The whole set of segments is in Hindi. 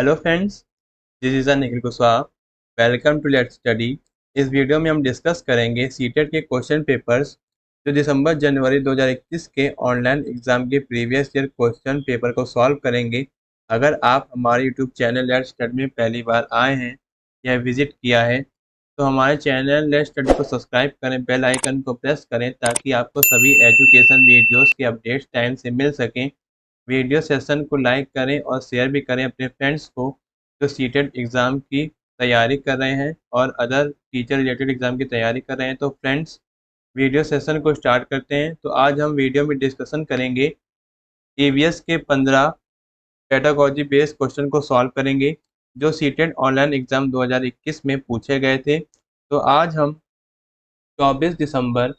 Hello friends, this is Nikhil Kushwaha. Welcome to let's study. इस वीडियो में हम डिस्कस करेंगे सीटेट के क्वेश्चन पेपर्स जो दिसंबर जनवरी 2021 के ऑनलाइन एग्जाम के प्रीवियस ईयर क्वेश्चन पेपर को सॉल्व करेंगे। अगर आप हमारे यूट्यूब चैनल लेट्स स्टडी में पहली बार आए हैं या विजिट किया है तो हमारे चैनल लेट्स स्टडी को सब्सक्राइब करें, बेल आइकन को प्रेस करें ताकि आपको सभी एजुकेशन वीडियोज़ के अपडेट्स टाइम से मिल सकें। वीडियो सेशन को लाइक करें और शेयर भी करें अपने फ्रेंड्स को जो सीटेट एग्ज़ाम की तैयारी कर रहे हैं और अदर टीचर रिलेटेड एग्ज़ाम की तैयारी कर रहे हैं। तो फ्रेंड्स, वीडियो सेशन को स्टार्ट करते हैं। तो आज हम वीडियो में डिस्कशन करेंगे ईवीएस के 15 पेडागोजी बेस्ड क्वेश्चन को सॉल्व करेंगे जो सीटेट ऑनलाइन एग्ज़ाम 2021 में पूछे गए थे। तो आज हम 24 दिसंबर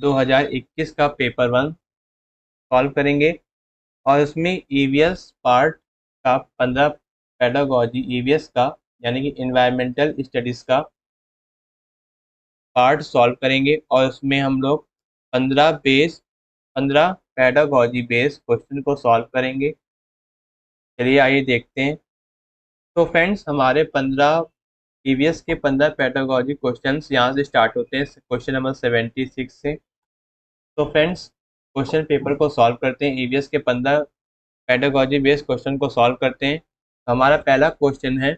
2021 का पेपर 1 सॉल्व करेंगे और इसमें ईवीएस पार्ट का 15 पेडागोजी ईवीएस का यानी कि इन्वायरमेंटल स्टडीज़ का पार्ट सॉल्व करेंगे और उसमें हम लोग 15 पेडागोजी बेस्ड क्वेश्चन को सॉल्व करेंगे। चलिए आइए देखते हैं। तो फ्रेंड्स, हमारे 15 ईवीएस के 15 पेडागोजी क्वेश्चंस यहाँ से स्टार्ट होते हैं क्वेश्चन नंबर 76 से। तो फ्रेंड्स, क्वेश्चन पेपर को सॉल्व करते हैं। ईवीएस के 15 पेडागोजी बेस्ड क्वेश्चन को सॉल्व करते हैं। हमारा पहला क्वेश्चन है,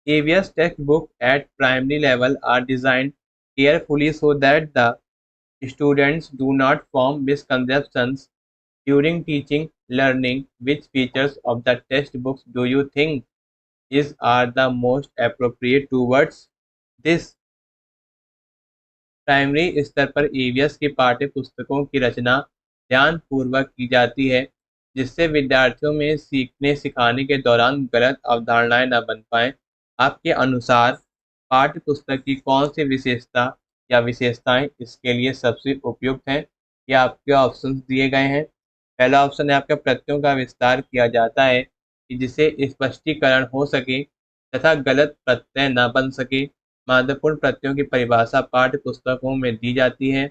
EVS textbook at primary level are designed carefully so that the students do not form misconceptions during teaching learning. Which features of the textbooks do you think are the most appropriate towards this? Primary स्तर पर ईवीएस की पाठ्य पुस्तकों की रचना ध्यानपूर्वक की जाती है जिससे विद्यार्थियों में सीखने सिखाने के दौरान गलत अवधारणाएं न बन पाएं। आपके अनुसार पाठ्य पुस्तक की कौन सी विशेषता या विशेषताएं इसके लिए सबसे उपयुक्त हैं? ये आपके ऑप्शंस दिए गए हैं। पहला ऑप्शन है आपका, प्रत्ययों का विस्तार किया जाता है कि जिससे स्पष्टीकरण हो सके तथा गलत प्रत्यय न बन सके। महत्वपूर्ण प्रत्ययों की परिभाषा पाठ्य पुस्तकों में दी जाती है।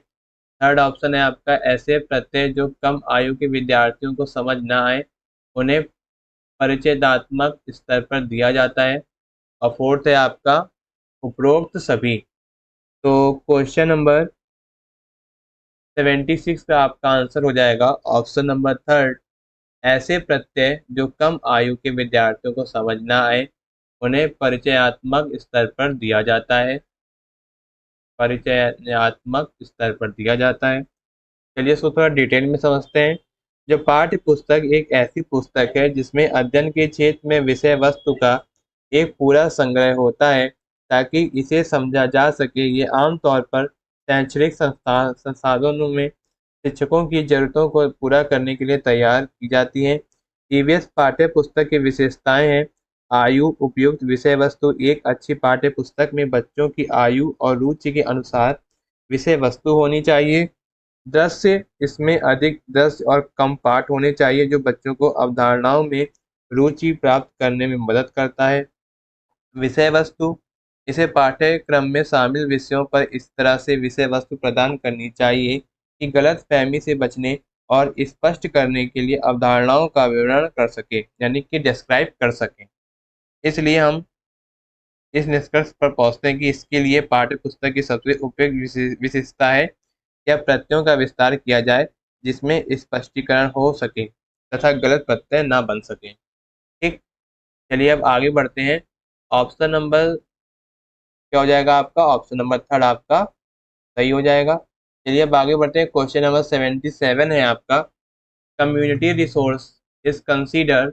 थर्ड ऑप्शन है आपका, ऐसे प्रत्यय जो कम आयु के विद्यार्थियों को समझ न आए उन्हें परिचयात्मक स्तर पर दिया जाता है। और फोर्थ है आपका, उपरोक्त सभी। तो क्वेश्चन नंबर 76 का आपका आंसर हो जाएगा ऑप्शन नंबर थर्ड, ऐसे प्रत्यय जो कम आयु के विद्यार्थियों को समझ न आए उन्हें परिचयात्मक स्तर पर दिया जाता है। परिचयात्मक स्तर पर दिया जाता है। चलिए इसको थोड़ा डिटेल में समझते हैं। जो पाठ्य पुस्तक एक ऐसी पुस्तक है जिसमें अध्ययन के क्षेत्र में विषय वस्तु का एक पूरा संग्रह होता है ताकि इसे समझा जा सके। ये आमतौर पर शैक्षणिक संसाधनों में शिक्षकों की जरूरतों को पूरा करने के लिए तैयार की जाती हैं। ईवीएस पाठ्य पुस्तक की विशेषताएं हैं, आयु उपयुक्त विषय वस्तु। एक अच्छी पाठ्य पुस्तक में बच्चों की आयु और रुचि के अनुसार विषय वस्तु होनी चाहिए। दृश्य, इसमें अधिक दृश्य और कम पाठ होने चाहिए जो बच्चों को अवधारणाओं में रुचि प्राप्त करने में मदद करता है। विषय वस्तु, इसे पाठ्यक्रम में शामिल विषयों पर इस तरह से विषय वस्तु प्रदान करनी चाहिए कि गलत फहमी से बचने और स्पष्ट करने के लिए अवधारणाओं का विवरण कर सके यानी कि डिस्क्राइब कर सकें। इसलिए हम इस निष्कर्ष पर पहुंचते हैं कि इसके लिए पाठ्य पुस्तक की सबसे उपयुक्त विशेषता है या प्रत्ययों का विस्तार किया जाए जिसमें स्पष्टीकरण हो सके तथा गलत प्रत्यय ना बन सके। ठीक, चलिए अब आगे बढ़ते हैं। ऑप्शन नंबर क्या हो जाएगा आपका? ऑप्शन नंबर थर्ड आपका सही हो जाएगा। चलिए अब आगे बढ़ते हैं। क्वेश्चन नंबर 77 है आपका, community resource is considered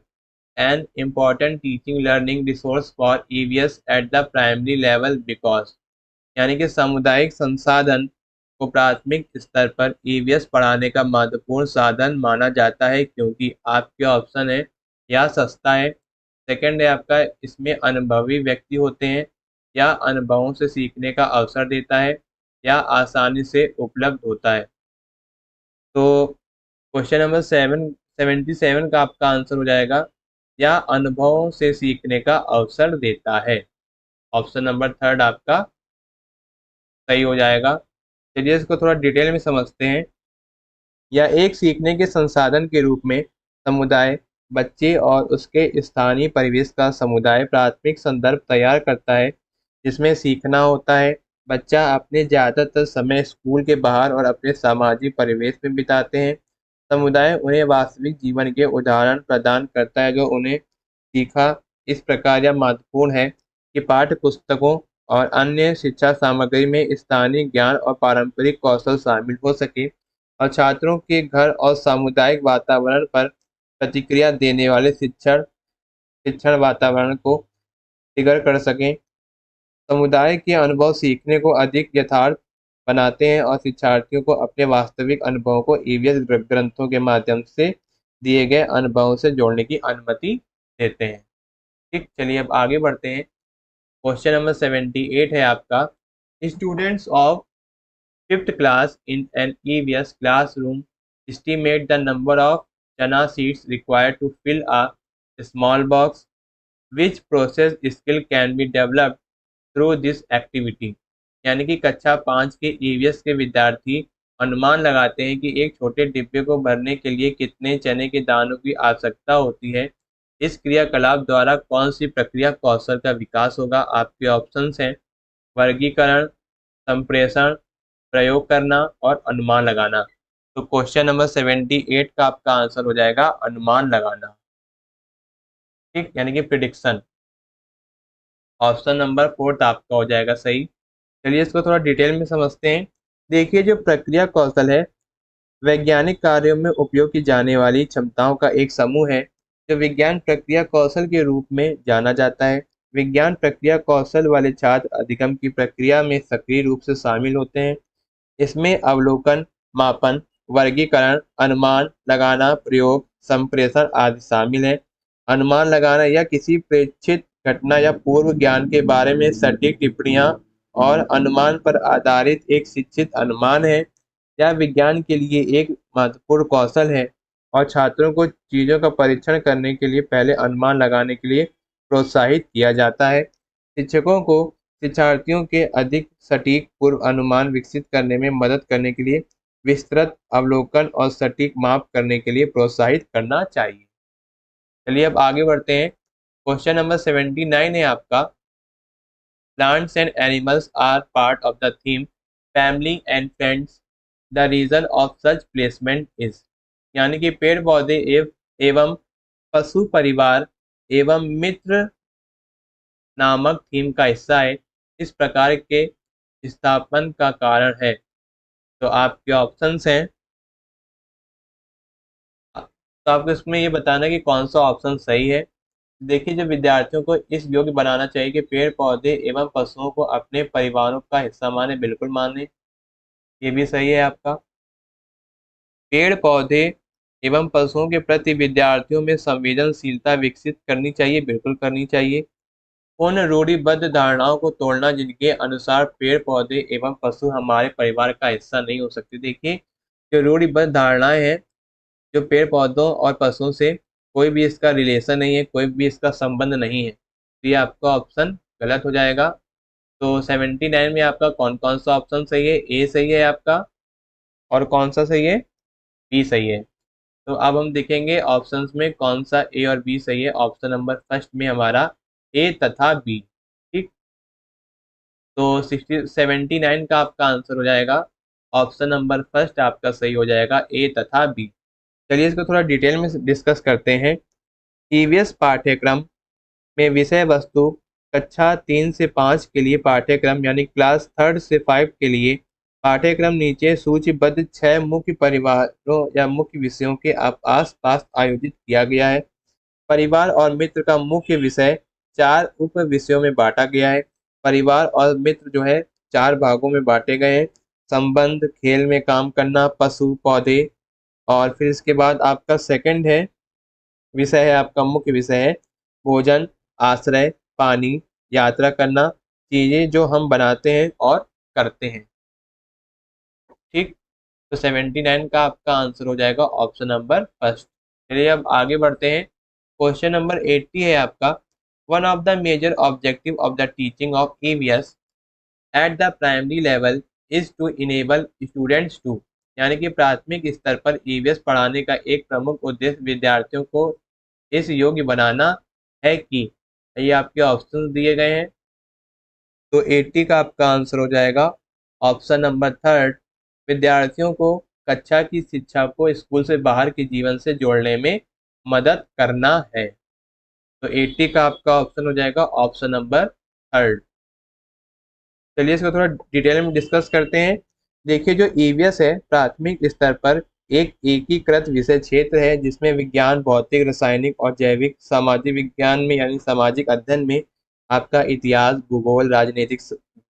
an important teaching learning resource for EVS at the primary level because, यानी कि सामुदायिक संसाधन को प्राथमिक स्तर पर ईवीएस पढ़ाने का महत्वपूर्ण साधन माना जाता है क्योंकि आपके ऑप्शन है या सस्ता है, सेकंड है आपका इसमें अनुभवी व्यक्ति होते हैं या अनुभवों से सीखने का अवसर देता है या आसानी से उपलब्ध होता है। तो क्वेश्चन नंबर 77 का आपका आंसर हो जाएगा या अनुभवों से सीखने का अवसर देता है। ऑप्शन नंबर थर्ड आपका सही हो जाएगा। चलिए इसको थोड़ा डिटेल में समझते हैं। या एक सीखने के संसाधन के रूप में समुदाय बच्चे और उसके स्थानीय परिवेश का समुदाय प्राथमिक संदर्भ तैयार करता है जिसमें सीखना होता है। बच्चा अपने ज़्यादातर समय स्कूल के बाहर और अपने सामाजिक परिवेश में बिताते हैं। समुदाय उन्हें वास्तविक जीवन के उदाहरण प्रदान करता है जो उन्हें सीखा। इस प्रकार यह महत्वपूर्ण है कि पाठ्य पुस्तकों और अन्य शिक्षा सामग्री में स्थानीय ज्ञान और पारंपरिक कौशल शामिल हो सके और छात्रों के घर और सामुदायिक वातावरण पर प्रतिक्रिया देने वाले शिक्षण शिक्षण वातावरण को ट्रिगर कर सकें। समुदाय के अनुभव सीखने को अधिक यथार्थ बनाते हैं और शिक्षार्थियों को अपने वास्तविक अनुभवों को ईवीएस ग्रंथों के माध्यम से दिए गए अनुभवों से जोड़ने की अनुमति देते हैं। ठीक, चलिए अब आगे बढ़ते हैं। क्वेश्चन नंबर 78 है आपका, students of fifth class in an EVS classroom estimate the number of chana seeds required to fill a small box. Which process skill can be developed through this activity? यानी कि कक्षा 5 के ईवीएस के विद्यार्थी अनुमान लगाते हैं कि एक छोटे डिब्बे को भरने के लिए कितने चने के दानों की आवश्यकता होती है। इस क्रियाकलाप द्वारा कौन सी प्रक्रिया कौशल का विकास होगा? आपके ऑप्शंस हैं वर्गीकरण, संप्रेषण, प्रयोग करना और अनुमान लगाना। तो क्वेश्चन नंबर 78 का आपका आंसर हो जाएगा अनुमान लगाना। ठीक, यानी कि प्रिडिक्शन। ऑप्शन नंबर 4 आपका हो जाएगा सही। चलिए इसको थोड़ा डिटेल में समझते हैं। देखिए, जो प्रक्रिया कौशल है वैज्ञानिक कार्यों में उपयोग की जाने वाली क्षमताओं का एक समूह है जो विज्ञान प्रक्रिया कौशल के रूप में जाना जाता है। विज्ञान प्रक्रिया कौशल वाले छात्र अधिगम की प्रक्रिया में सक्रिय रूप से शामिल होते हैं। इसमें अवलोकन, मापन, वर्गीकरण, अनुमान लगाना, प्रयोग, संप्रेषण आदि शामिल है। अनुमान लगाना या किसी प्रेक्षित घटना या पूर्व ज्ञान के बारे में सटीक टिप्पणियां और अनुमान पर आधारित एक शिक्षित अनुमान है। यह विज्ञान के लिए एक महत्वपूर्ण कौशल है और छात्रों को चीज़ों का परीक्षण करने के लिए पहले अनुमान लगाने के लिए प्रोत्साहित किया जाता है। शिक्षकों को शिक्षार्थियों के अधिक सटीक पूर्व अनुमान विकसित करने में मदद करने के लिए विस्तृत अवलोकन और सटीक माप करने के लिए प्रोत्साहित करना चाहिए। चलिए अब आगे बढ़ते हैं। क्वेश्चन नंबर 79 है आपका, plants and animals are part of the theme family and friends, the reason of such placement is. यानी कि पेड़ पौधे एवं पशु परिवार एवं मित्र नामक थीम का हिस्सा है। इस प्रकार के स्थापन का कारण है। तो आपके ऑप्शंस हैं, तो आपको इसमें ये बताना कि कौन सा ऑप्शन सही है। देखिए, जो विद्यार्थियों को इस योग्य बनाना चाहिए कि पेड़ पौधे एवं पशुओं को अपने परिवारों का हिस्सा माने, बिल्कुल माने, ये भी सही है आपका। पेड़ पौधे एवं पशुओं के प्रति विद्यार्थियों में संवेदनशीलता विकसित करनी चाहिए, बिल्कुल करनी चाहिए। उन रूढ़िबद्ध धारणाओं को तोड़ना जिनके अनुसार पेड़ पौधे एवं पशु हमारे परिवार का हिस्सा नहीं हो सकते। देखिए, जो रूढ़िबद्ध धारणाएं हैं, जो पेड़ पौधों और पशुओं से कोई भी इसका रिलेशन नहीं है, कोई भी इसका संबंध नहीं है, तो ये आपका ऑप्शन गलत हो जाएगा। तो 79 में आपका कौन कौन सा ऑप्शन सही है? ए सही है आपका, और कौन सा सही है? बी सही है। तो अब हम देखेंगे ऑप्शंस में कौन सा ए और बी सही है। ऑप्शन नंबर फर्स्ट में हमारा ए तथा बी। ठीक, तो 79 का आपका आंसर हो जाएगा ऑप्शन नंबर फर्स्ट आपका सही हो जाएगा, ए तथा बी। चलिए इसको थोड़ा डिटेल में डिस्कस करते हैं। ईवीएस पाठ्यक्रम में विषय वस्तु कक्षा 3 से 5 के लिए पाठ्यक्रम यानी क्लास 3 से 5 के लिए पाठ्यक्रम नीचे सूचीबद्ध 6 मुख्य परिवारों या मुख्य विषयों के आसपास आयोजित किया गया है। परिवार और मित्र का मुख्य विषय 4 उप विषयों में बांटा गया है। परिवार और मित्र जो है 4 भागों में बांटे गए हैं। संबंध, खेल में काम करना, पशु, पौधे, और फिर इसके बाद आपका सेकंड है विषय है, आपका मुख्य विषय है भोजन, आश्रय, पानी, यात्रा करना, चीजें जो हम बनाते हैं और करते हैं। ठीक, तो 79 का आपका आंसर हो जाएगा ऑप्शन नंबर फर्स्ट। चलिए अब आगे बढ़ते हैं। क्वेश्चन नंबर 80 है आपका, one of the major objective of the teaching of EVS at the primary level is to enable students to. यानी कि प्राथमिक स्तर पर ईवीएस पढ़ाने का एक प्रमुख उद्देश्य विद्यार्थियों को इस योग्य बनाना है कि, ये आपके ऑप्शन दिए गए हैं। तो 80 का आपका आंसर हो जाएगा ऑप्शन नंबर थर्ड, विद्यार्थियों को कक्षा की शिक्षा को स्कूल से बाहर के जीवन से जोड़ने में मदद करना है। तो 80 का आपका ऑप्शन हो जाएगा ऑप्शन नंबर थर्ड। चलिए इसको थोड़ा डिटेल में डिस्कस करते हैं। देखिए जो ईवीएस है प्राथमिक स्तर पर एक एकीकृत विषय क्षेत्र है जिसमें विज्ञान, भौतिक, रासायनिक और जैविक, सामाजिक विज्ञान में यानी सामाजिक अध्ययन में आपका इतिहास, भूगोल, राजनीतिक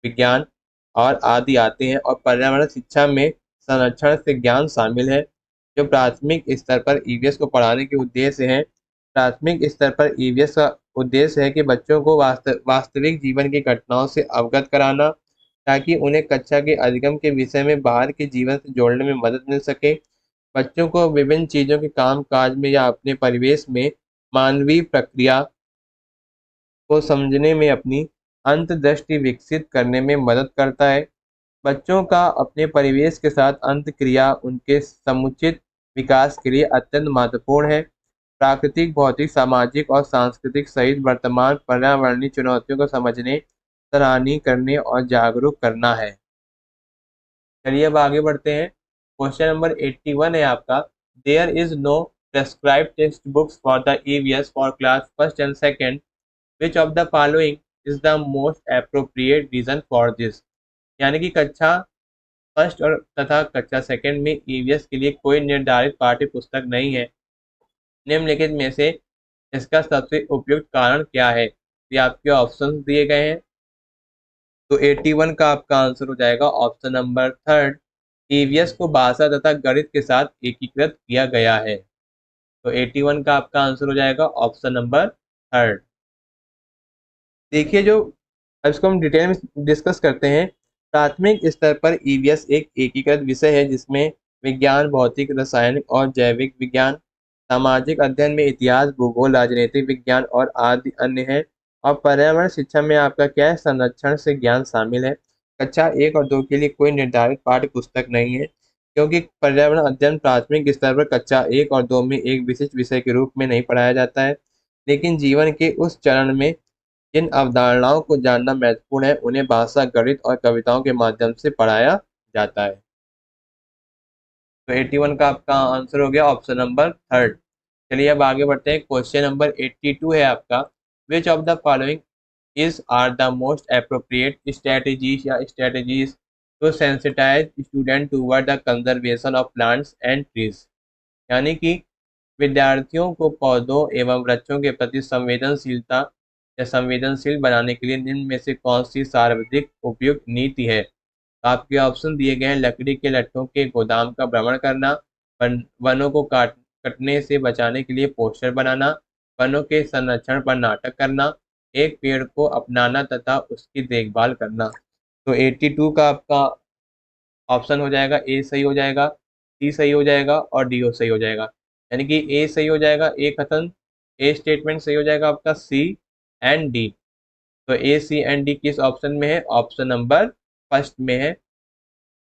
विज्ञान और आदि आते हैं, और पर्यावरण शिक्षा में संरक्षण से ज्ञान शामिल है। जो प्राथमिक स्तर पर ईवीएस को पढ़ाने के उद्देश्य हैं, प्राथमिक स्तर पर ईवीएस का उद्देश्य है कि बच्चों को वास्तविक जीवन की घटनाओं से अवगत कराना, ताकि उन्हें कक्षा के अधिगम के विषय में बाहर के जीवन से जोड़ने में मदद मिल सके। बच्चों को विभिन्न चीजों के काम काज में या अपने परिवेश में मानवीय प्रक्रिया को समझने में अपनी अंतर्दृष्टि विकसित करने में मदद करता है। बच्चों का अपने परिवेश के साथ अंतःक्रिया उनके समुचित विकास के लिए अत्यंत महत्वपूर्ण है। प्राकृतिक, भौतिक, सामाजिक और सांस्कृतिक सहित वर्तमान पर्यावरणीय चुनौतियों को समझने, सराहनीय करने और जागरूक करना है। चलिए अब आगे बढ़ते हैं। क्वेश्चन नंबर 81 है आपका, there is no prescribed text books for the EVS for class first and second, which of the following is the most appropriate reason for this. यानी कि कक्षा फर्स्ट और तथा कक्षा सेकेंड में ईवीएस के लिए कोई निर्धारित पाठ्य पुस्तक नहीं है। निम्नलिखित में से इसका सबसे उपयुक्त कारण क्या है। ये आपके ऑप्शंस दिए गए हैं। तो 81 का आपका आंसर हो जाएगा ऑप्शन नंबर थर्ड, ईवीएस को भाषा तथा गणित के साथ एकीकृत किया गया है। तो 81 का आपका आंसर हो जाएगा ऑप्शन नंबर थर्ड। देखिए जो अब इसको हम डिटेल में डिस्कस करते हैं। प्राथमिक स्तर पर ईवीएस एक एकीकृत विषय है जिसमें विज्ञान, भौतिक, रासायनिक और जैविक विज्ञान, सामाजिक अध्ययन में इतिहास, भूगोल, राजनीतिक विज्ञान और आदि अन्य है, और पर्यावरण शिक्षा में आपका क्या है, संरक्षण से ज्ञान शामिल है। कक्षा 1 और 2 के लिए कोई निर्धारित पाठ्य पुस्तक नहीं है, क्योंकि पर्यावरण अध्ययन प्राथमिक स्तर पर कक्षा 1 और 2 में एक विशिष्ट विषय के रूप में नहीं पढ़ाया जाता है, लेकिन जीवन के उस चरण में जिन अवधारणाओं को जानना महत्वपूर्ण है उन्हें भाषा, गणित और कविताओं के माध्यम से पढ़ाया जाता है। तो 81 का आपका आंसर हो गया ऑप्शन नंबर थर्ड। चलिए अब आगे बढ़ते हैं। क्वेश्चन नंबर 82 है आपका, which of the following is are the most appropriate strategies या strategies to sensitise student toward the conservation of plants and trees. यानी कि विद्यार्थियों को पौधों एवं वृक्षों के प्रति संवेदनशीलता या संवेदनशील बनाने के लिए निम्न में से कौन सी सर्वाधिक उपयुक्त नीति है। आपके ऑप्शन दिए गए हैं, लकड़ी के लट्ठों के गोदाम का भ्रमण करना, वनों को कटने से बचाने के लिए पोस्टर बनाना, वनों के संरक्षण पर नाटक करना, एक पेड़ को अपनाना तथा उसकी देखभाल करना। तो 82 का आपका ऑप्शन हो जाएगा ए सही हो जाएगा, सी सही हो जाएगा और डी सही हो जाएगा। यानी कि ए सही हो जाएगा, ए कथन, ए स्टेटमेंट सही हो जाएगा आपका, सी एंड डी। तो ए, सी एंड डी किस ऑप्शन में है, ऑप्शन नंबर फर्स्ट में है।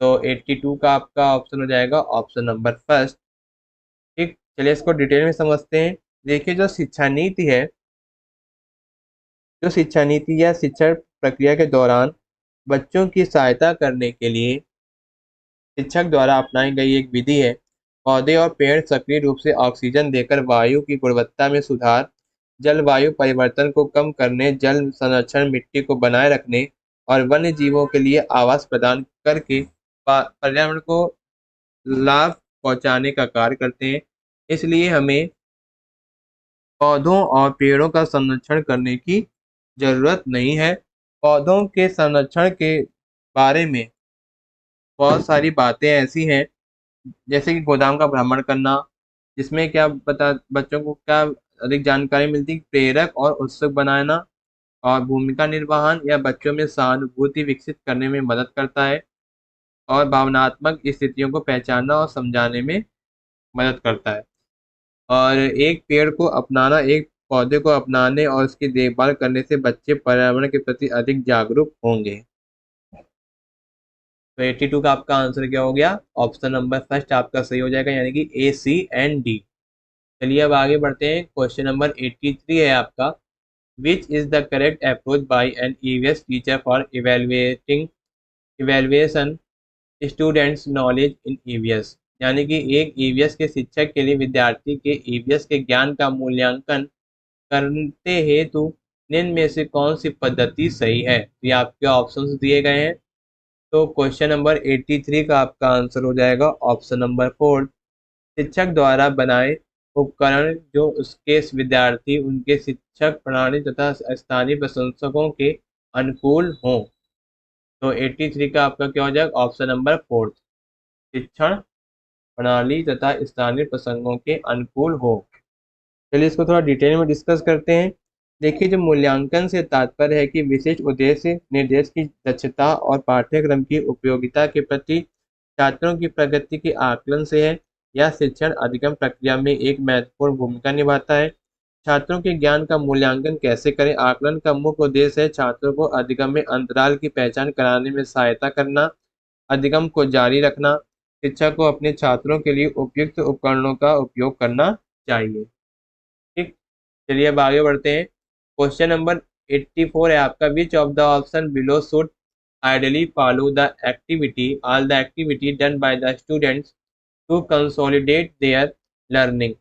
तो 82 का आपका ऑप्शन हो जाएगा ऑप्शन नंबर फर्स्ट। ठीक, चलिए इसको डिटेल में समझते हैं। देखिए जो शिक्षा नीति है, जो शिक्षा नीति या शिक्षण प्रक्रिया के दौरान बच्चों की सहायता करने के लिए शिक्षक द्वारा अपनाई गई एक विधि है। पौधे और पेड़ सक्रिय रूप से ऑक्सीजन देकर वायु की गुणवत्ता में सुधार, जलवायु परिवर्तन को कम करने, जल संरक्षण, मिट्टी को बनाए रखने और वन्य जीवों के लिए आवास प्रदान करके पर्यावरण को लाभ पहुंचाने का कार्य करते हैं। इसलिए हमें पौधों और पेड़ों का संरक्षण करने की जरूरत नहीं है। पौधों के संरक्षण के बारे में बहुत सारी बातें ऐसी हैं, जैसे कि गोदाम का भ्रमण करना, जिसमें क्या बता बच्चों को क्या अधिक जानकारी मिलती है, प्रेरक और उत्सुक बनाना और भूमिका निर्वहन या बच्चों में सहानुभूति विकसित करने में मदद करता है, और भावनात्मक स्थितियों को पहचानना और समझाने में मदद करता है। और एक पेड़ को अपनाना, एक पौधे को अपनाने और उसकी देखभाल करने से बच्चे पर्यावरण के प्रति अधिक जागरूक होंगे। तो 82 का आपका आंसर क्या हो गया, ऑप्शन नंबर फर्स्ट आपका सही हो जाएगा, यानी कि ए, सी एंड डी। चलिए अब आगे बढ़ते हैं। क्वेश्चन नंबर 83 है आपका, which is the correct approach by an EVS teacher for evaluation students knowledge in EVS. यानी कि एक ईवीएस के शिक्षक के लिए विद्यार्थी के ईवीएस के ज्ञान का मूल्यांकन करते हेतु निम्न में से कौन सी पद्धति सही है। ये आपके ऑप्शंस दिए गए हैं। तो क्वेश्चन नंबर 83 का आपका आंसर हो जाएगा ऑप्शन नंबर 4, शिक्षक द्वारा बनाए उपकरण जो उसके विद्यार्थी, उनके शिक्षक प्रणाली तथा स्थानीय प्रशंसकों के अनुकूल हों। तो 83 का आपका क्या हो जाएगा, ऑप्शन नंबर 4, शिक्षण प्रणाली तथा स्थानीय प्रसंगों के अनुकूल हो। चलिए इसको थोड़ा डिटेल में डिस्कस करते हैं। देखिए, जो मूल्यांकन से तात्पर्य है कि विशिष्ट उद्देश्य निर्देश की दक्षता और पाठ्यक्रम की उपयोगिता के प्रति छात्रों की प्रगति के आकलन से है, या शिक्षण अधिगम प्रक्रिया में एक महत्वपूर्ण भूमिका निभाता है। छात्रों के ज्ञान का मूल्यांकन कैसे करें। आकलन का मुख्य उद्देश्य है छात्रों को अधिगम में अंतराल की पहचान कराने में सहायता करना, अधिगम को जारी रखना। शिक्षक को अपने छात्रों के लिए उपयुक्त उपकरणों का उपयोग करना चाहिए। ठीक, चलिए अब आगे बढ़ते हैं। क्वेश्चन नंबर 84 है आपका, which of the option below should ideally follow the activity all the activity done by the students to consolidate their learning.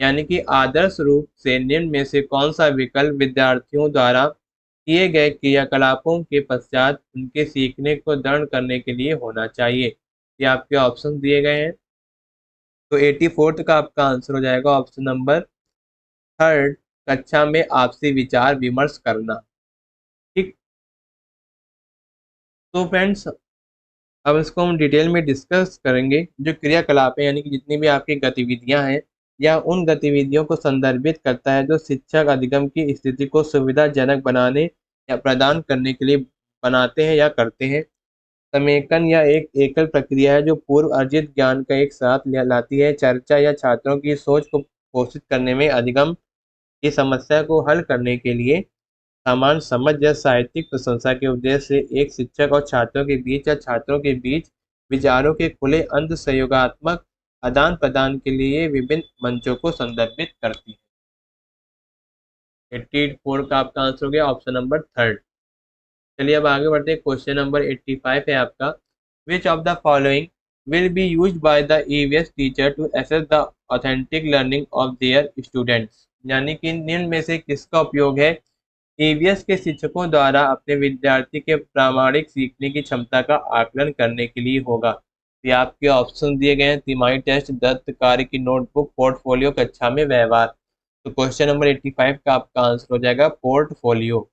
यानी कि आदर्श रूप से निम्न में से कौन सा विकल्प विद्यार्थियों द्वारा किए गए क्रियाकलापों के पश्चात उनके सीखने को दृढ़ करने के लिए होना चाहिए। ये आपके ऑप्शन दिए गए हैं। तो 84 का आपका आंसर हो जाएगा ऑप्शन नंबर 3, कक्षा में आपसी विचार विमर्श करना। ठीक, तो फ्रेंड्स अब इसको हम डिटेल में डिस्कस करेंगे। जो क्रियाकलाप है यानी कि जितनी भी आपकी गतिविधियां हैं, या उन गतिविधियों को संदर्भित करता है जो शिक्षक अधिगम की स्थिति को सुविधाजनक बनाने या प्रदान करने के लिए बनाते हैं या करते हैं। समेकन या एक एकल प्रक्रिया है जो पूर्व अर्जित ज्ञान का एक साथ लाती है। चर्चा या छात्रों की सोच को पोषित करने में अधिगम की समस्या को हल करने के लिए समान समझ या साहित्यिक प्रशंसा के उद्देश्य से एक शिक्षक और छात्रों के बीच या छात्रों के बीच विचारों के खुले अंत सहयोगात्मक आदान प्रदान के लिए विभिन्न मंचों को संदर्भित करती है। 84 का आपका आंसर हो गया ऑप्शन नंबर 3। चलिए अब आगे बढ़ते हैं। क्वेश्चन नंबर 85 है आपका, which of the following will be used by the EVS teacher to assess the authentic learning of their students. यानी कि निम्न में से किसका उपयोग है ईवीएस के शिक्षकों द्वारा अपने विद्यार्थी के प्रामाणिक सीखने की क्षमता का आकलन करने के लिए होगा। ये आपके ऑप्शन दिए गए हैं, तिमाही टेस्ट, दत्त कार्य की नोटबुक, पोर्टफोलियो, कक्षा में व्यवहार। तो क्वेश्चन नंबर 85 का आपका आंसर हो जाएगा पोर्टफोलियो।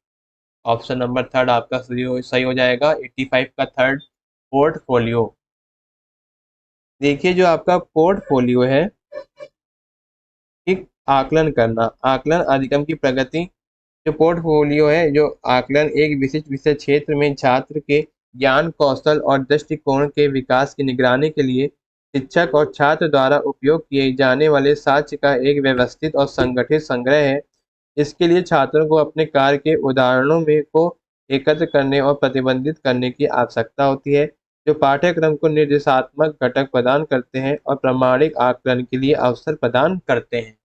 ऑप्शन नंबर 3 आपका सही हो जाएगा, 85 का 3 पोर्टफोलियो। देखिए, जो आपका पोर्टफोलियो है, एक आकलन करना, आकलन अधिगम की प्रगति। जो पोर्टफोलियो है, जो आकलन एक विशिष्ट विषय क्षेत्र में छात्र के ज्ञान, कौशल और दृष्टिकोण के विकास की निगरानी के लिए शिक्षक और छात्र द्वारा उपयोग किए जाने वाले साक्ष्य का एक व्यवस्थित और संगठित संग्रह है। इसके लिए छात्रों को अपने कार्य के उदाहरणों में को एकत्र करने और प्रतिबंधित करने की आवश्यकता होती है, जो पाठ्यक्रम को निर्देशात्मक घटक प्रदान करते हैं और प्रामाणिक आकलन के लिए अवसर प्रदान करते हैं।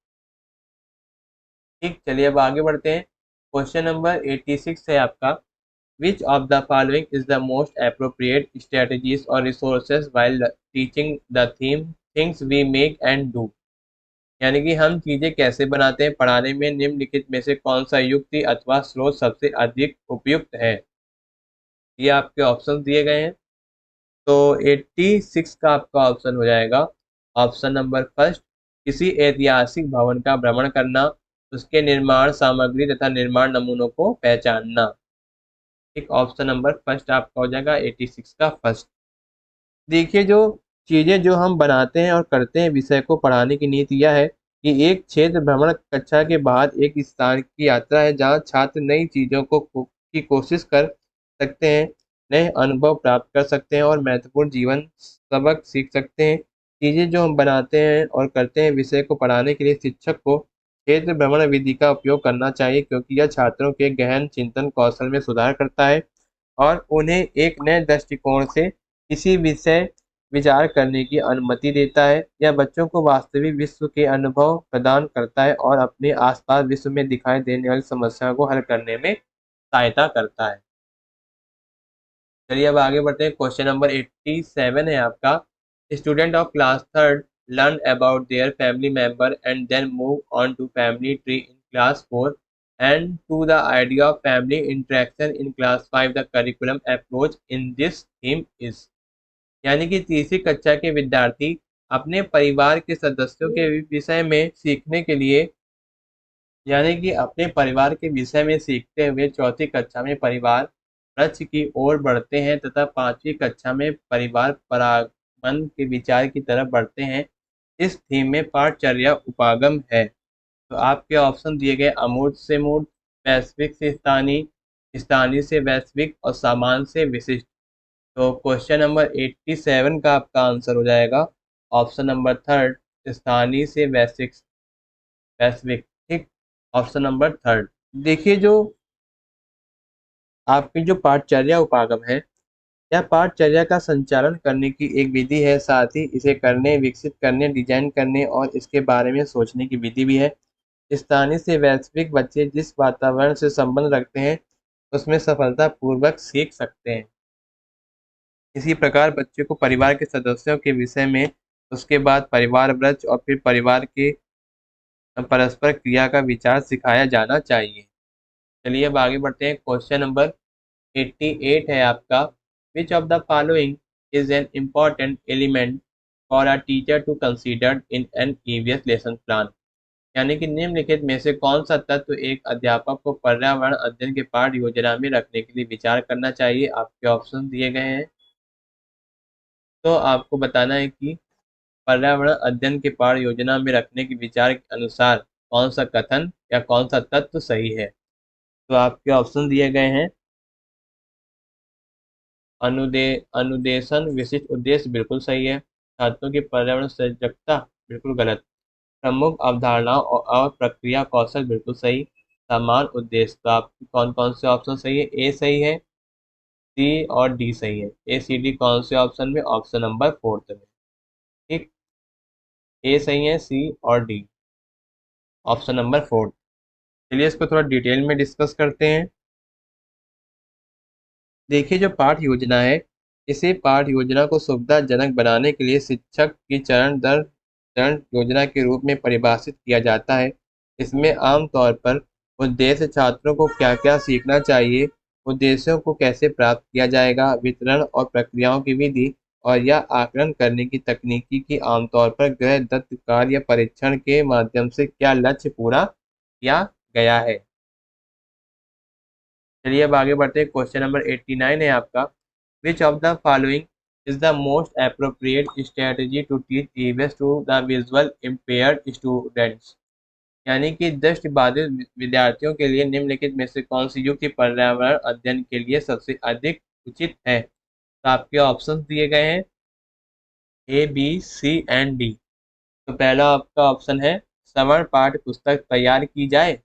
ठीक, चलिए अब आगे बढ़ते हैं। क्वेश्चन नंबर 86 है आपका, which of the following is the most appropriate strategies और resources while teaching the theme things we make and do. यानी कि हम चीजें कैसे बनाते हैं पढ़ाने में निम्नलिखित में से कौन सा युक्ति अथवा स्रोत सबसे अधिक उपयुक्त है। ये आपके ऑप्शन दिए गए हैं। तो 86 का आपका ऑप्शन हो जाएगा ऑप्शन नंबर 1, किसी ऐतिहासिक भवन का भ्रमण करना, उसके निर्माण सामग्री तथा निर्माण नमूनों को पहचानना। एक ऑप्शन नंबर 1 आपका हो जाएगा 86 का फर्स्ट। देखिए, जो चीजें जो हम बनाते हैं और करते हैं विषय को पढ़ाने की नीति यह है कि एक क्षेत्र भ्रमण कक्षा के बाद एक स्थान की यात्रा है जहाँ छात्र नई चीजों की कोशिश कर सकते हैं, नए अनुभव प्राप्त कर सकते हैं और महत्वपूर्ण जीवन सबक सीख सकते हैं। चीजें जो हम बनाते हैं और करते हैं विषय को पढ़ाने के लिए शिक्षक को क्षेत्र भ्रमण विधि का उपयोग करना चाहिए, क्योंकि यह छात्रों के गहन चिंतन कौशल में सुधार करता है और उन्हें एक नए दृष्टिकोण से किसी विषय विचार करने की अनुमति देता है। यह बच्चों को वास्तविक विश्व के अनुभव प्रदान करता है और अपने आसपास विश्व में दिखाई देने वाली समस्याओं को हल करने में सहायता करता है। चलिए अब आगे बढ़ते हैं। क्वेश्चन नंबर 87 है आपका। Student of class third learn about their family member and then move on to family tree in class 4 and to the idea of family interaction in class 5। The curriculum approach in this theme is. यानी कि तीसरी कक्षा के विद्यार्थी अपने परिवार के सदस्यों के विषय में सीखने के लिए यानी कि अपने परिवार के विषय में सीखते हुए चौथी कक्षा में परिवार वृक्ष की ओर बढ़ते हैं तथा पांचवी कक्षा में परिवार परागमन के विचार की तरफ बढ़ते हैं। इस थीम में पाठचर्या उपागम है। तो आपके ऑप्शन दिए गए अमूर्त से मूर्त, वैश्विक से स्थानीय, स्थानीय से वैश्विक और सामान्य से विशिष्ट। तो क्वेश्चन नंबर 87 का आपका आंसर हो जाएगा ऑप्शन नंबर थर्ड, स्थानीय से वैश्विक। वैश्विक, ठीक। Option number third. देखिए जो आपकी जो पाठचर्या उपागम है, यह पाठचर्या का संचालन करने की एक विधि है, साथ ही इसे करने, विकसित करने, डिजाइन करने और इसके बारे में सोचने की विधि भी है। स्थानीय से वैश्विक बच्चे जिस वातावरण से संबंध रखते हैं उसमें सफलतापूर्वक सीख सकते हैं। इसी प्रकार बच्चे को परिवार के सदस्यों के विषय में, उसके बाद परिवार वृक्ष और फिर परिवार के परस्पर क्रिया का विचार सिखाया जाना चाहिए। चलिए अब आगे बढ़ते हैं। क्वेश्चन नंबर 88 है आपका। Which of the following is an important element for a teacher to consider in an EVS lesson plan. यानी कि निम्नलिखित में से कौन सा तत्व एक अध्यापक को पर्यावरण अध्ययन के पाठ योजना में रखने के लिए विचार करना चाहिए। आपके ऑप्शन दिए गए हैं, तो आपको बताना है कि पर्यावरण अध्ययन के पाठ योजना में रखने के विचार के अनुसार कौन सा कथन या कौन सा तत्व सही है। तो आपके ऑप्शन दिए गए हैं। अनुदेशन विशिष्ट उद्देश्य बिल्कुल सही है। छात्रों की पर्यावरण सजगता बिल्कुल गलत। प्रमुख अवधारणाओं और प्रक्रिया कौशल बिल्कुल सही। समान उद्देश्य, तो आपके कौन कौन से ऑप्शन सही है। ए सही है, सी और डी सही है। ए सी डी कौन से ऑप्शन में, ऑप्शन नंबर फोर्थ में, ठीक। ए सही है, सी और डी ऑप्शन नंबर फोर्थ। चलिए इसको थोड़ा डिटेल में डिस्कस करते हैं। देखिए जो पाठ योजना है, इसे पाठ योजना को सुविधाजनक बनाने के लिए शिक्षक की चरण दर चरण योजना के रूप में परिभाषित किया जाता है। इसमें आमतौर पर उद्देश्य, छात्रों को क्या क्या सीखना चाहिए, उद्देश्यों को कैसे प्राप्त किया जाएगा, वितरण और प्रक्रियाओं की विधि और यह आकलन करने की तकनीकी की आमतौर पर गृह दत्त कार्य या परीक्षण के माध्यम से क्या लक्ष्य पूरा किया गया है। चलिए अब आगे बढ़ते हैं। क्वेश्चन नंबर 89 है आपका। Which of the following is the most appropriate strategy to teach EVS to the visual impaired students. यानी कि दृष्टि बाधित विद्यार्थियों के लिए निम्नलिखित में से कौन सी युक्ति पर्यावरण अध्ययन के लिए सबसे अधिक उचित है। तो आपके ऑप्शन दिए गए हैं ए, बी, सी एंड डी। तो पहला आपका ऑप्शन है श्रवण पाठ्य पुस्तक तैयार की जाए।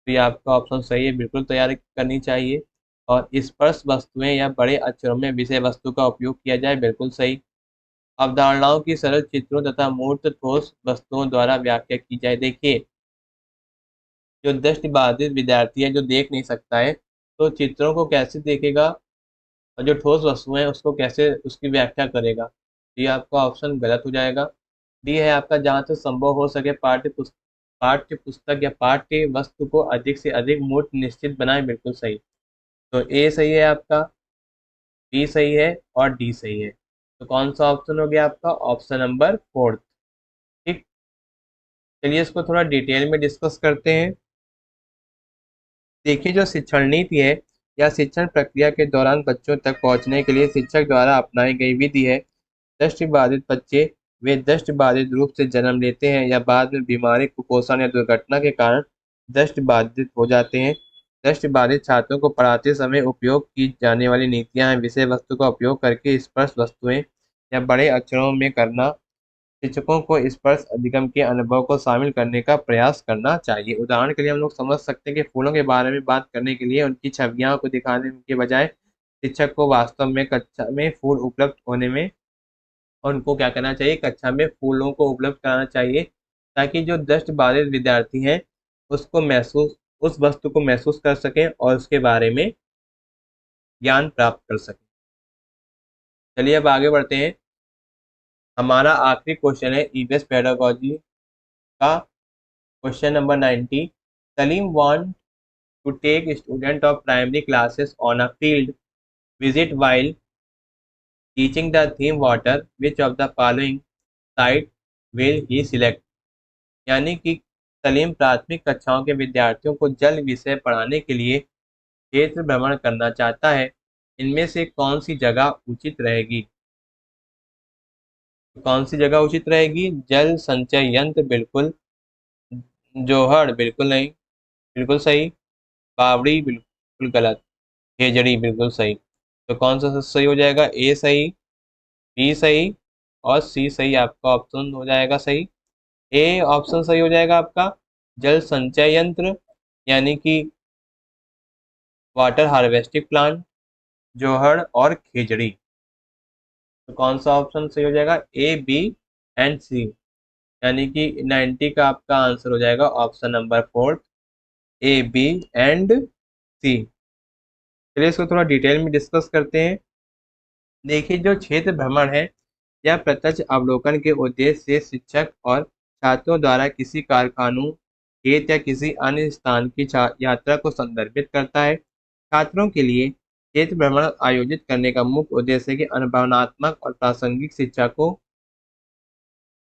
तो ये आपका ऑप्शन सही है, बिल्कुल तैयार करनी चाहिए। और स्पर्श वस्तुएं या बड़े अक्षरों में विषय वस्तु का उपयोग किया जाए, बिल्कुल सही। अवधारणाओं की सरल चित्रों तथा मूर्त ठोस वस्तुओं द्वारा व्याख्या की जाए। देखिए जो दृष्टि बाधित विद्यार्थी है, जो देख नहीं सकता है, तो चित्रों को कैसे देखेगा और जो ठोस वस्तुएं हैं उसको कैसे उसकी व्याख्या करेगा। ये आपका ऑप्शन गलत हो जाएगा। डी है आपका, जहाँ तक संभव हो सके पाठ्य पुस्तक या पाठ्य वस्तु को अधिक से अधिक मूर्त निश्चित बनाए, बिल्कुल सही। तो ए सही है आपका, बी सही है और डी सही है। तो कौन सा ऑप्शन हो गया आपका, ऑप्शन नंबर फोर्थ, ठीक। चलिए इसको थोड़ा डिटेल में डिस्कस करते हैं। देखिए जो शिक्षण नीति है या शिक्षण प्रक्रिया के दौरान बच्चों तक पहुंचने के लिए शिक्षक द्वारा अपनाई गई विधि है। दृष्टिबाधित बच्चे वे दृष्टिबाधित रूप से जन्म लेते हैं या बाद में बीमारी, कुपोषण या दुर्घटना के कारण दृष्टिबाधित हो जाते हैं। दृष्टिबाधित छात्रों को पढ़ाते समय उपयोग की जाने वाली नीतियां हैं विषय वस्तु का उपयोग करके स्पर्श वस्तुएं या बड़े अक्षरों में करना। शिक्षकों को स्पर्श अधिगम के अनुभव को शामिल करने का प्रयास करना चाहिए। उदाहरण के लिए हम लोग समझ सकते हैं कि फूलों के बारे में बात करने के लिए उनकी छवियां को दिखाने के बजाय शिक्षक को वास्तव में कक्षा में फूल उपलब्ध होने में, और उनको क्या करना चाहिए, कक्षा में फूलों को उपलब्ध कराना चाहिए, ताकि जो दृष्टि बाधित विद्यार्थी हैं उस वस्तु को महसूस कर सकें और उसके बारे में ज्ञान प्राप्त कर सकें। चलिए अब आगे बढ़ते हैं। हमारा आखिरी क्वेश्चन है ईवीएस पेडागोजी का question number 90। Salim want to take student of primary classes on a field visit while teaching the theme water. Which of the following site will he select? यानी कि सलीम प्राथमिक कक्षाओं के विद्यार्थियों को जल विषय पढ़ाने के लिए क्षेत्र भ्रमण करना चाहता है। इनमें से कौन सी जगह उचित रहेगी? कौन सी जगह उचित रहेगी? जल संचय यंत्र बिल्कुल, जोहड़ बिल्कुल नहीं, बिल्कुल सही, बावड़ी बिल्कुल गलत, खेजड़ी बिल्कुल सही। तो कौन सा सही हो जाएगा? ए सही, बी सही और सी सही। आपका ऑप्शन हो जाएगा सही, ए ऑप्शन सही हो जाएगा आपका। जल संचय यंत्र यानी कि वाटर हार्वेस्टिंग प्लांट, जोहड़ और खेजड़ी। तो कौन सा ऑप्शन सही हो जाएगा? ए, बी एंड सी, यानी कि 90 का आपका आंसर हो जाएगा option number 4, A, B and C. चलिए इसको थोड़ा डिटेल में डिस्कस करते हैं। देखिए, जो क्षेत्र भ्रमण है यह प्रत्यक्ष अवलोकन के उद्देश्य से शिक्षक और छात्रों द्वारा किसी कारखानों, खेत या किसी अन्य स्थान की यात्रा को संदर्भित करता है। छात्रों के लिए क्षेत्र भ्रमण आयोजित करने का मुख्य उद्देश्य है कि अनुभवनात्मक और प्रासंगिक शिक्षा को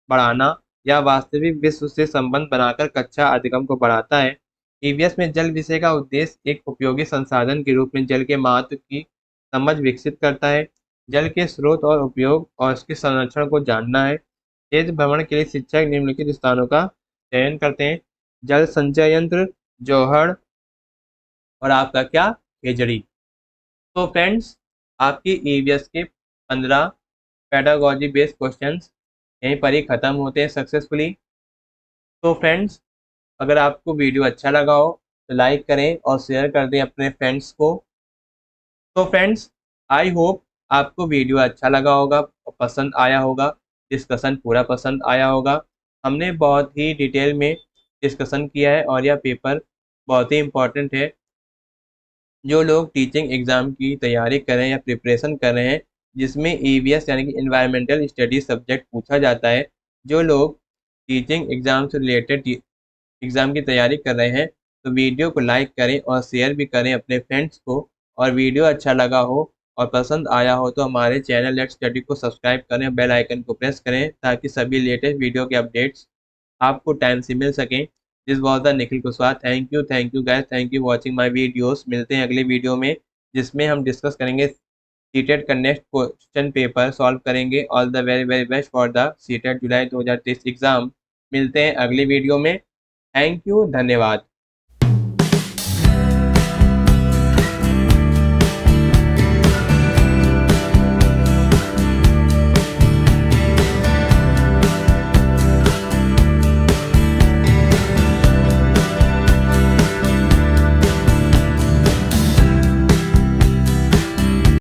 बढ़ाना या वास्तविक विश्व से संबंध बनाकर कक्षा अधिगम को बढ़ाता है। ईवीएस में जल विषय का उद्देश्य एक उपयोगी संसाधन के रूप में जल के महत्व की समझ विकसित करता है, जल के स्रोत और उपयोग और उसके संरक्षण को जानना है। क्षेत्र भ्रमण के लिए शिक्षक निम्नलिखित स्थानों का चयन करते हैं: जल संचय यंत्र, जोहड़ और आपका क्या, खेजड़ी। तो फ्रेंड्स, आपकी ईवीएस के 15 पेडागोजी बेस्ड क्वेश्चंस यहीं पर ही खत्म होते हैं सक्सेसफुली। तो फ्रेंड्स, अगर आपको वीडियो अच्छा लगा हो तो लाइक करें और शेयर कर दें अपने फ्रेंड्स को। तो फ्रेंड्स, आई होप आपको वीडियो अच्छा लगा होगा, पसंद आया होगा, डिस्कशन पूरा पसंद आया होगा। हमने बहुत ही डिटेल में डिस्कशन किया है और यह पेपर बहुत ही इम्पोर्टेंट है। जो लोग टीचिंग एग्ज़ाम की तैयारी कर रहे हैं या प्रिपरेशन कर रहे हैं जिसमें ईवीएस यानी कि इन्वायरमेंटल स्टडीज सब्जेक्ट पूछा जाता है, जो लोग टीचिंग एग्ज़ाम से रिलेटेड एग्ज़ाम की तैयारी कर रहे हैं, तो वीडियो को लाइक करें और शेयर भी करें अपने फ्रेंड्स को। और वीडियो अच्छा लगा हो और पसंद आया हो तो हमारे चैनल लेट्स स्टडी को सब्सक्राइब करें, बेल आइकन को प्रेस करें, ताकि सभी लेटेस्ट वीडियो के अपडेट्स आपको टाइम से मिल सकें। This was the Nikhil Kushwaha. Thank you guys, thank you watching my videos. मिलते हैं अगले वीडियो में, जिसमें हम डिस्कस करेंगे सीटेट का नेक्स्ट क्वेश्चन पेपर सॉल्व करेंगे। All the very very best for the CTET July 2023 exam. मिलते हैं अगली वीडियो में। थैंक यू, धन्यवाद।